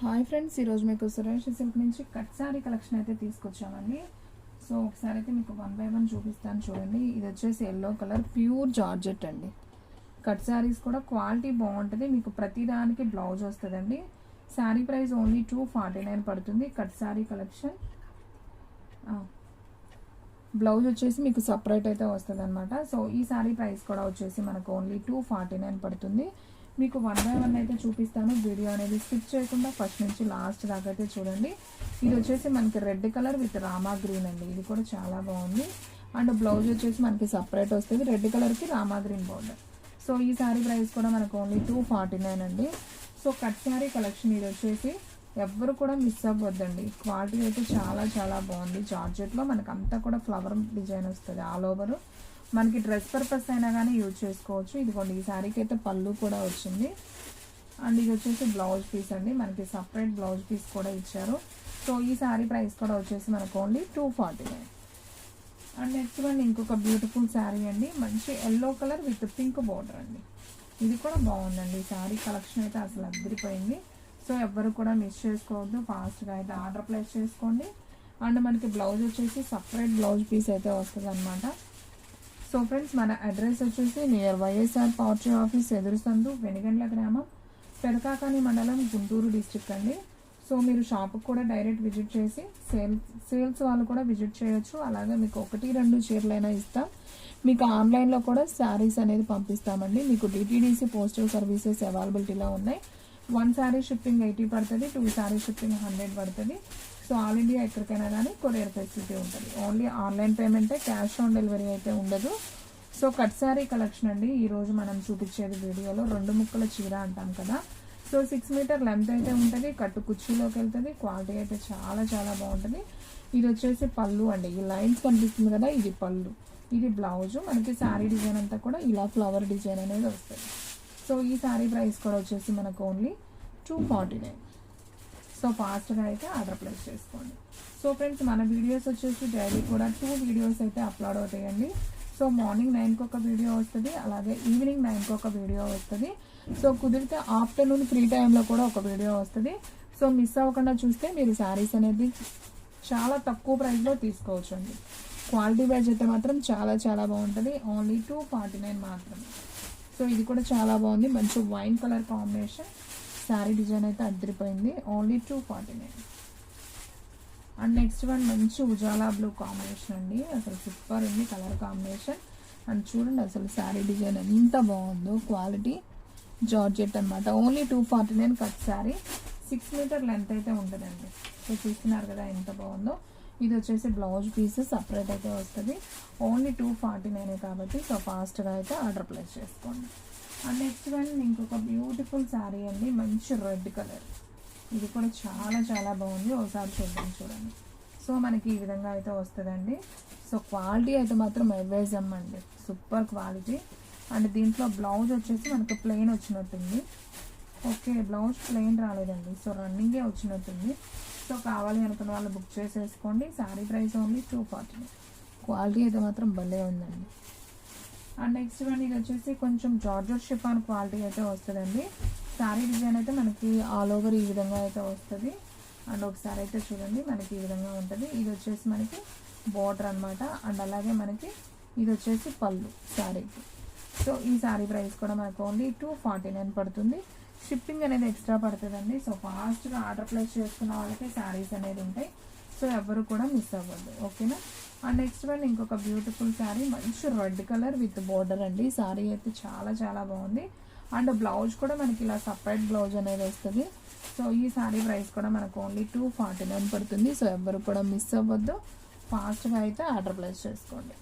Hi friends, ఈరోజు మీకు Suresh silk నుంచి కట్ శారీ కలెక్షన్ అయితే తీసుకొచ్చామండి. సో ఒకసారి అయితే మీకు 1 by 1 చూపిస్తాను చూడండి. ఇది వచ్చేసి ఎల్లో కలర్ ప్యూర్ జార్జెట్ అండి. కట్ శారీస్ కూడా క్వాలిటీ బాగుంటుంది. మీకు ప్రతిదానికి బ్లౌజ్ వస్తుందండి. శారీ ప్రైస్ ఓన్లీ 249 పడుతుంది. కట్ శారీ కలెక్షన్ బ్లౌజ్ వచ్చేసి మీకు సపరేట్ అయితే వస్తుంది అనమాట. సో ఈ శారీ ప్రైస్ కూడా వచ్చేసి మనకు ఓన్లీ 249 పడుతుంది. మీకు 1 by 1 అయితే చూపిస్తాను. వీడియో అనేది స్కిప్ చేయకుండా ఫస్ట్ నుంచి లాస్ట్ దాకా అయితే చూడండి. ఇది వచ్చేసి మనకి red colour with Rama green అండి. ఇది కూడా చాలా బాగుంది. అండ్ బ్లౌజ్ వచ్చేసి మనకి సపరేట్ వస్తుంది. రెడ్ కలర్కి రామా గ్రీన్ బార్డర్. సో ఈ శారీ ప్రైస్ కూడా మనకు ఓన్లీ 249 అండి. సో కట్ శారీ కలెక్షన్ ఇది వచ్చేసి ఎవ్వరు కూడా మిస్ అవ్వద్దండి. క్వాలిటీ అయితే చాలా చాలా బాగుంది. జార్జెట్లో మనకు అంతా కూడా ఫ్లవర్ డిజైన్ వస్తుంది. ఆల్ ఓవర్ మనకి డ్రెస్ పర్పస్ అయినా కానీ యూజ్ చేసుకోవచ్చు. ఇదిగోండి, ఈ శారీకి అయితే పళ్ళు కూడా వచ్చింది. అండ్ ఇది వచ్చేసి బ్లౌజ్ పీస్ అండి. మనకి సపరేట్ బ్లౌజ్ పీస్ కూడా ఇచ్చారు. సో ఈ శారీ ప్రైస్ కూడా వచ్చేసి మనకు ఓన్లీ 249. అండ్ నెక్స్ట్ వన్ ఇంకొక బ్యూటిఫుల్ శారీ అండి. మంచి yellow colour with pink border అండి. ఇది కూడా బాగుందండి. ఈ శారీ కలెక్షన్ అయితే అసలు అద్దరిపోయింది. సో ఎవ్వరు కూడా మిస్ చేసుకోవద్దు. ఫాస్ట్గా అయితే ఆర్డర్ ప్లేస్ చేసుకోండి. అండ్ మనకి బ్లౌజ్ వచ్చేసి సపరేట్ బ్లౌజ్ పీస్ అయితే వస్తుంది అనమాట. సో ఫ్రెండ్స్, మన అడ్రస్ వచ్చేసి నియర్ వైఎస్ఆర్ పార్టీ ఆఫీస్ ఎదురుసందు, వెనిగండ్ల గ్రామం, పెదకాకాని మండలం, గుంటూరు డిస్ట్రిక్ట్ అండి. సో మీరు షాప్కి కూడా డైరెక్ట్ విజిట్ చేసి సేల్స్ వాళ్ళు కూడా విజిట్ చేయొచ్చు. అలాగే మీకు 1-2 చీరలైనా ఇస్తాం. మీకు ఆన్లైన్లో కూడా శారీస్ అనేది పంపిస్తామండి. మీకు డిటీడీసీ పోస్టల్ సర్వీసెస్ అవైలబిలిటీలో ఉన్నాయి. 1 శారీ షిప్పింగ్ 80 పడుతుంది. 2 శారీ షిప్పింగ్ 100 పడుతుంది. సో ఆల్ ఇండియా ఎక్కడికైనా కానీ కొరియర్ ఫెసిలిటీ ఉంటుంది. ఓన్లీ ఆన్లైన్ పేమెంటే, క్యాష్ ఆన్ డెలివరీ అయితే ఉండదు. సో కట్ శారీ కలెక్షన్ అండి. ఈరోజు మనం చూపించేది వీడియోలో 2 ముక్కల చీర అంటాం కదా. సో 6 మీటర్ లెంత్ అయితే ఉంటుంది. కట్టు కుర్చీలోకి వెళ్తుంది. క్వాలిటీ అయితే చాలా చాలా బాగుంటుంది. ఇది వచ్చేసి పళ్ళు అండి. ఈ లైన్స్ కనిపిస్తుంది కదా, ఇది పళ్ళు, ఇది బ్లౌజ్. మనకి శారీ డిజైన్ అంతా కూడా ఇలా ఫ్లవర్ డిజైన్ అనేది వస్తుంది. సో ఈ శారీ ప్రైస్ కూడా వచ్చేసి మనకు ఓన్లీ 249. సో ఫాస్ట్గా అయితే ఆర్డర్ ప్లేస్ చేసుకోండి. సో ఫ్రెండ్స్, మన వీడియోస్ వచ్చేసి డైలీ కూడా 2 వీడియోస్ అయితే అప్లోడ్ అవుతాయండి. సో మార్నింగ్ 9కి ఒక వీడియో వస్తుంది, అలాగే ఈవినింగ్ 9కి ఒక వీడియో వస్తుంది. సో కుదిరితే ఆఫ్టర్నూన్ ఫ్రీ టైంలో కూడా ఒక వీడియో వస్తుంది. సో మిస్ అవ్వకుండా చూస్తే మీరు శారీస్ అనేది చాలా తక్కువ ప్రైస్లో తీసుకోవచ్చు అండి. క్వాలిటీ వైజ్ అయితే మాత్రం చాలా చాలా బాగుంటుంది. ఓన్లీ 249 మాత్రమే. సో ఇది కూడా చాలా బాగుంది. మంచి wine colour combination. Sari design అయితే అద్దరిపోయింది. ఓన్లీ 249. అండ్ నెక్స్ట్ వన్ మంచి ఉజాలా బ్లూ కాంబినేషన్ అండి. అసలు సూపర్ ఉంది కలర్ కాంబినేషన్. అండ్ చూడండి అసలు శారీ డిజైన్ ఎంత బాగుందో. క్వాలిటీ జార్జెట్ అనమాట. Only 249 cut sari. 6 metre length అయితే ఉంటుందండి. సో చూస్తున్నారు కదా ఎంత బాగుందో. ఇది వచ్చేసి బ్లౌజ్ పీస్ సపరేట్ అయితే వస్తుంది. ఓన్లీ 249 కాబట్టి సో ఫాస్ట్గా అయితే ఆర్డర్ ప్లేస్ చేసుకోండి. అండ్ నెక్స్ట్ వన్ ఇంకొక బ్యూటిఫుల్ శారీ అండి. మంచి రెడ్ కలర్. ఇది కూడా చాలా చాలా బాగుంది. ఒకసారి చూద్దాం చూడండి. సో మనకి ఈ విధంగా అయితే వస్తుందండి. సో క్వాలిటీ అయితే మాత్రం అవేజమ్ అండి. Super quality. అండ్ దీంట్లో బ్లౌజ్ వచ్చేసి మనకి ప్లెయిన్ వచ్చినట్టుంది. ఓకే, బ్లౌజ్ ప్లెయిన్ రాలేదండి. సో రన్నింగే వచ్చినట్టుంది. సో కావాలి అనుకున్న వాళ్ళు బుక్ చేసేసుకోండి. Sari price only 249. క్వాలిటీ అయితే మాత్రం భలే ఉందండి. అండ్ నెక్స్ట్ వన్ ఇది వచ్చేసి కొంచెం జార్జెట్ షిఫాన్ క్వాలిటీ అయితే వస్తుందండి. శారీ డిజైన్ అయితే మనకి ఆల్ ఓవర్ ఈ విధంగా అయితే వస్తుంది. అండ్ ఒకసారి అయితే చూడండి, మనకి ఈ విధంగా ఉంటుంది. ఇది వచ్చేసి మనకి బార్డర్ అనమాట. అండ్ అలాగే మనకి ఇది వచ్చేసి పళ్ళు శారీకి. సో ఈ శారీ ప్రైస్ కూడా మనకు ఓన్లీ 249 పడుతుంది. షిప్పింగ్ అనేది ఎక్స్ట్రా పడుతుందండి. సో ఫాస్ట్గా ఆర్డర్ ప్లేస్ చేసుకున్న వాళ్ళకి శారీస్ అనేది ఉంటాయి. సో ఎవరు కూడా మిస్ అవ్వద్దు, ఓకేనా. అండ్ నెక్స్ట్ వన్ ఇంకొక బ్యూటిఫుల్ శారీ. మంచి రెడ్ కలర్ విత్ బార్డర్ అండి. శారీ అయితే చాలా చాలా బాగుంది. అండ్ బ్లౌజ్ కూడా మనకి ఇలా సపరేట్ బ్లౌజ్ అనేది వస్తుంది. సో ఈ శారీ ప్రైస్ కూడా మనకు ఓన్లీ 249 పడుతుంది. సో ఎవరు కూడా మిస్ అవ్వద్దు, ఫాస్ట్గా అయితే ఆర్డర్ ప్లేస్ చేసుకోండి.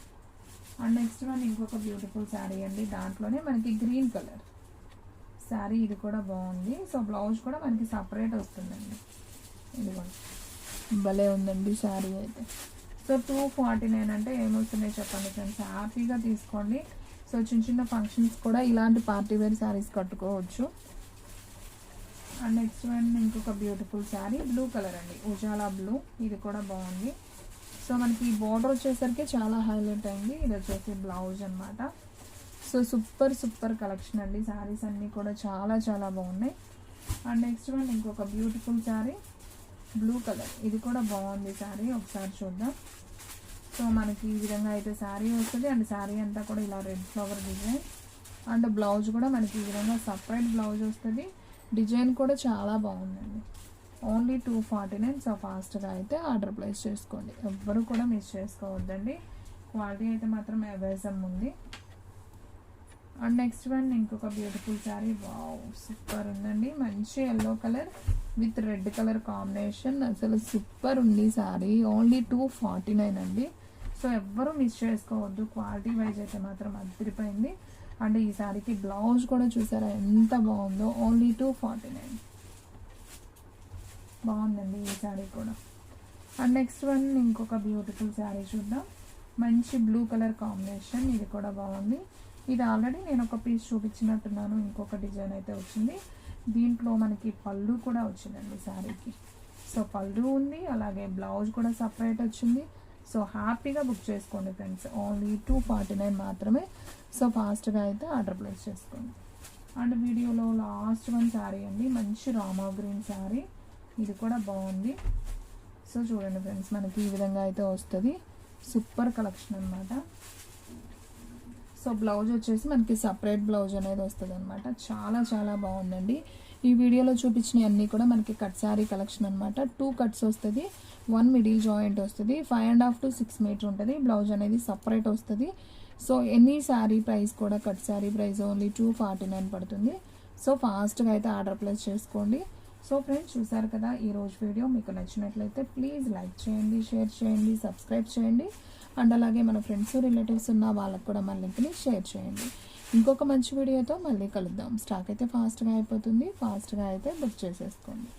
అండ్ నెక్స్ట్ వన్ ఇంకొక బ్యూటిఫుల్ శారీ అండి. దాంట్లోనే మనకి గ్రీన్ కలర్ శారీ. ఇది కూడా బాగుంది. సో బ్లౌజ్ కూడా మనకి సపరేట్ వస్తుందండి. ఇది కూడా భలే ఉందండి శారీ అయితే. సో 249 అంటే ఏమవుతున్నాయి చెప్పండి ఫ్రెండ్స్. హ్యాపీగా తీసుకోండి. సో చిన్న చిన్న ఫంక్షన్స్ కూడా ఇలాంటి పార్టీ వేర్ శారీస్ కట్టుకోవచ్చు. అండ్ నెక్స్ట్ వన్ ఇంకొక బ్యూటిఫుల్ శారీ. బ్లూ కలర్ అండి, ఉజాలా బ్లూ. ఇది కూడా బాగుంది. సో మనకి ఈ బార్డర్ వచ్చేసరికి చాలా హైలైట్ అయింది. ఇది వచ్చేసి బ్లౌజ్ అనమాట. సో సూపర్ సూపర్ కలెక్షన్ అండి. శారీస్ అన్నీ కూడా చాలా చాలా బాగున్నాయి. అండ్ నెక్స్ట్ వన్ ఇంకొక బ్యూటిఫుల్ శారీ బ్లూ కలర్, ఇది కూడా బాగుంది శారీ, ఒకసారి చూద్దాం. సో మనకి ఈ విధంగా అయితే శారీ వస్తుంది అండ్ శారీ అంతా కూడా ఇలా red flower design and blouse కూడా మనకి ఈ విధంగా సపరేట్ బ్లౌజ్ వస్తుంది. డిజైన్ కూడా చాలా బాగుందండి. ఓన్లీ 249. సో ఫాస్ట్గా అయితే ఆర్డర్ ప్లేస్ చేసుకోండి, ఎవ్వరు కూడా మిస్ చేసుకోవద్దండి. క్వాలిటీ అయితే మాత్రం అవేజం ఉంది. అండ్ నెక్స్ట్ వన్ ఇంకొక బ్యూటిఫుల్ శారీ, వావ్ సూపర్ ఉందండి. మంచి yellow colour with red colour combination, అసలు సూపర్ ఉంది శారీ. ఓన్లీ 249 అండి. సో ఎవ్వరూ మిస్ చేసుకోవద్దు, క్వాలిటీ వైజ్ అయితే మాత్రం అదిరిపోయింది. అండ్ ఈ శారీకి బ్లౌజ్ కూడా చూసారా ఎంత బాగుందో, ఓన్లీ 249. బాగుందండి ఈ శారీ కూడా. అండ్ నెక్స్ట్ వన్ ఇంకొక బ్యూటిఫుల్ శారీ చూద్దాం. మంచి బ్లూ కలర్ కాంబినేషన్, ఇది కూడా బాగుంది. ఇది ఆల్రెడీ నేను ఒక పీస్ చూపించినట్టున్నాను, ఇంకొక డిజైన్ అయితే వచ్చింది. దీంట్లో మనకి పళ్ళు కూడా వచ్చిందండి శారీకి. సో పళ్ళు ఉంది, అలాగే బ్లౌజ్ కూడా సపరేట్ వచ్చింది. సో హ్యాపీగా బుక్ చేసుకోండి ఫ్రెండ్స్, ఓన్లీ 249 మాత్రమే. సో ఫాస్ట్గా అయితే ఆర్డర్ ప్లేస్ చేసుకోండి. అండ్ వీడియోలో లాస్ట్ వన్ శారీ అండి, మంచి రామా గ్రీన్ శారీ, ఇది కూడా బాగుంది. సో చూడండి ఫ్రెండ్స్, మనకి ఈ విధంగా అయితే వస్తుంది. సూపర్ కలెక్షన్ అనమాట. సో బ్లౌజ్ వచ్చేసి మనకి సపరేట్ బ్లౌజ్ అనేది వస్తుంది అనమాట. చాలా చాలా బాగుందండి. ఈ వీడియోలో చూపించిన అన్నీ కూడా మనకి కట్ శారీ కలెక్షన్ అనమాట. 2 కట్స్ వస్తుంది, 1 మిడిల్ జాయింట్ వస్తుంది, 5.5 to 6 మీటర్ ఉంటుంది. బ్లౌజ్ అనేది సపరేట్ వస్తుంది. సో ఎనీ శారీ ప్రైస్ కూడా కట్ శారీ ప్రైస్ ఓన్లీ 249 పడుతుంది. సో ఫాస్ట్గా అయితే ఆర్డర్ ప్లేస్ చేసుకోండి. సో ఫ్రెండ్స్ చూసారు కదా ఈరోజు వీడియో, మీకు నచ్చినట్లయితే ప్లీజ్ లైక్ చేయండి, షేర్ చేయండి, సబ్స్క్రైబ్ చేయండి. అండ్ అలాగే మన ఫ్రెండ్స్ రిలేటివ్స్ ఉన్న వాళ్ళకు కూడా మన లింక్ని షేర్ చేయండి. ఇంకొక మంచి వీడియోతో మళ్ళీ కలుద్దాం. స్టాక్ అయితే ఫాస్ట్గా అయిపోతుంది, ఫాస్ట్గా అయితే బుక్ చేసేసుకోండి.